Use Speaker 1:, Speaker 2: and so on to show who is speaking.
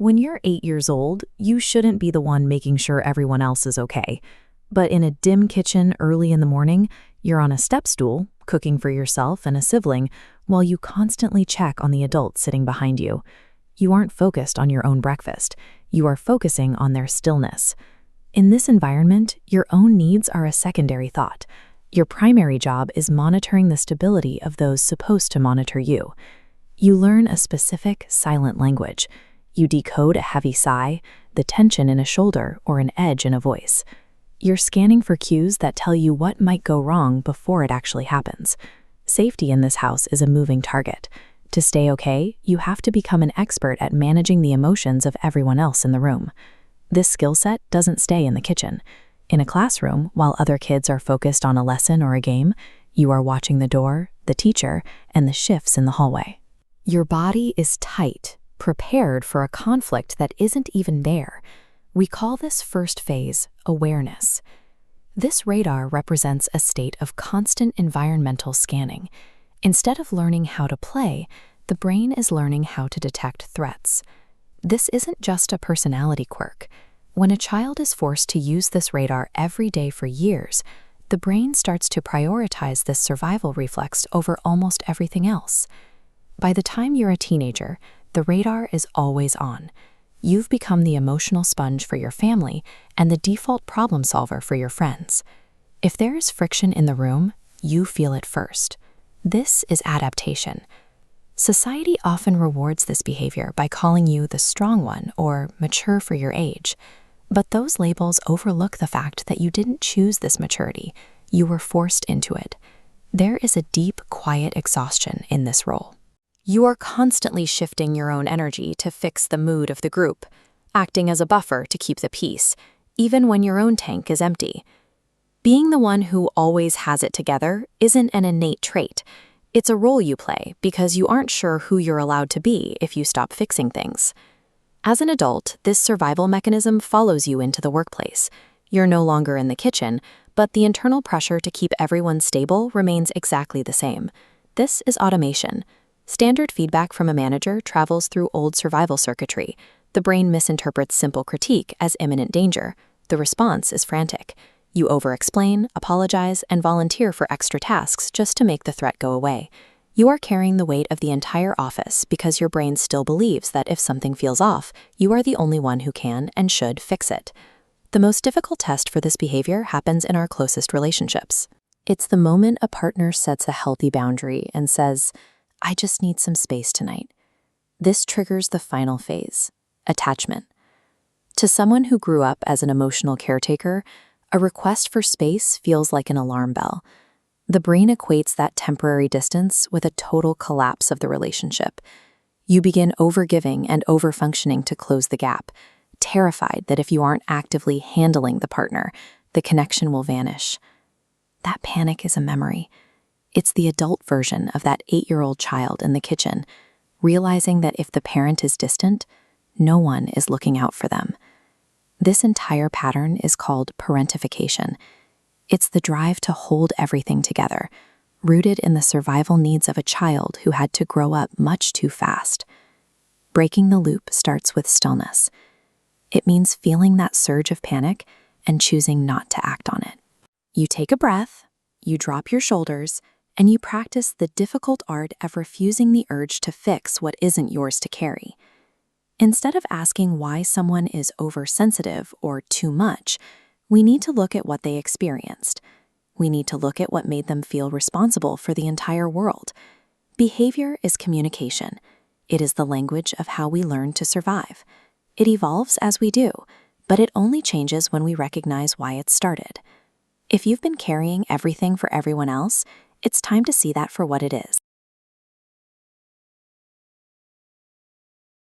Speaker 1: When you're 8 years old, you shouldn't be the one making sure everyone else is okay. But in a dim kitchen early in the morning, you're on a step stool, cooking for yourself and a sibling, while you constantly check on the adult sitting behind you. You aren't focused on your own breakfast. You are focusing on their stillness. In this environment, your own needs are a secondary thought. Your primary job is monitoring the stability of those supposed to monitor you. You learn a specific, silent language. You decode a heavy sigh, the tension in a shoulder, or an edge in a voice. You're scanning for cues that tell you what might go wrong before it actually happens. Safety in this house is a moving target. To stay okay, you have to become an expert at managing the emotions of everyone else in the room. This skill set doesn't stay in the kitchen. In a classroom, while other kids are focused on a lesson or a game, you are watching the door, the teacher, and the shifts in the hallway. Your body is tight, prepared for a conflict that isn't even there. We call this first phase awareness. This radar represents a state of constant environmental scanning. Instead of learning how to play, the brain is learning how to detect threats. This isn't just a personality quirk. When a child is forced to use this radar every day for years, the brain starts to prioritize this survival reflex over almost everything else. By the time you're a teenager, the radar is always on. You've become the emotional sponge for your family and the default problem solver for your friends. If there is friction in the room, you feel it first. This is adaptation. Society often rewards this behavior by calling you the strong one or mature for your age. But those labels overlook the fact that you didn't choose this maturity. You were forced into it. There is a deep, quiet exhaustion in this role. You are constantly shifting your own energy to fix the mood of the group, acting as a buffer to keep the peace, even when your own tank is empty. Being the one who always has it together isn't an innate trait. It's a role you play because you aren't sure who you're allowed to be if you stop fixing things. As an adult, this survival mechanism follows you into the workplace. You're no longer in the kitchen, but the internal pressure to keep everyone stable remains exactly the same. This is automation. Standard feedback from a manager travels through old survival circuitry. The brain misinterprets simple critique as imminent danger. The response is frantic. You over-explain, apologize, and volunteer for extra tasks just to make the threat go away. You are carrying the weight of the entire office because your brain still believes that if something feels off, you are the only one who can and should fix it. The most difficult test for this behavior happens in our closest relationships. It's the moment a partner sets a healthy boundary and says, "I just need some space tonight." This triggers the final phase, attachment. To someone who grew up as an emotional caretaker, a request for space feels like an alarm bell. The brain equates that temporary distance with a total collapse of the relationship. You begin overgiving and overfunctioning to close the gap, terrified that if you aren't actively handling the partner, the connection will vanish. That panic is a memory. It's the adult version of that 8-year-old child in the kitchen, realizing that if the parent is distant, no one is looking out for them. This entire pattern is called parentification. It's the drive to hold everything together, rooted in the survival needs of a child who had to grow up much too fast. Breaking the loop starts with stillness. It means feeling that surge of panic and choosing not to act on it. You take a breath, you drop your shoulders, and you practice the difficult art of refusing the urge to fix what isn't yours to carry. Instead of asking why someone is oversensitive or too much, we need to look at what they experienced. We need to look at what made them feel responsible for the entire world. Behavior is communication. It is the language of how we learn to survive. It evolves as we do, but it only changes when we recognize why it started. If you've been carrying everything for everyone else, it's time to see that for what it is.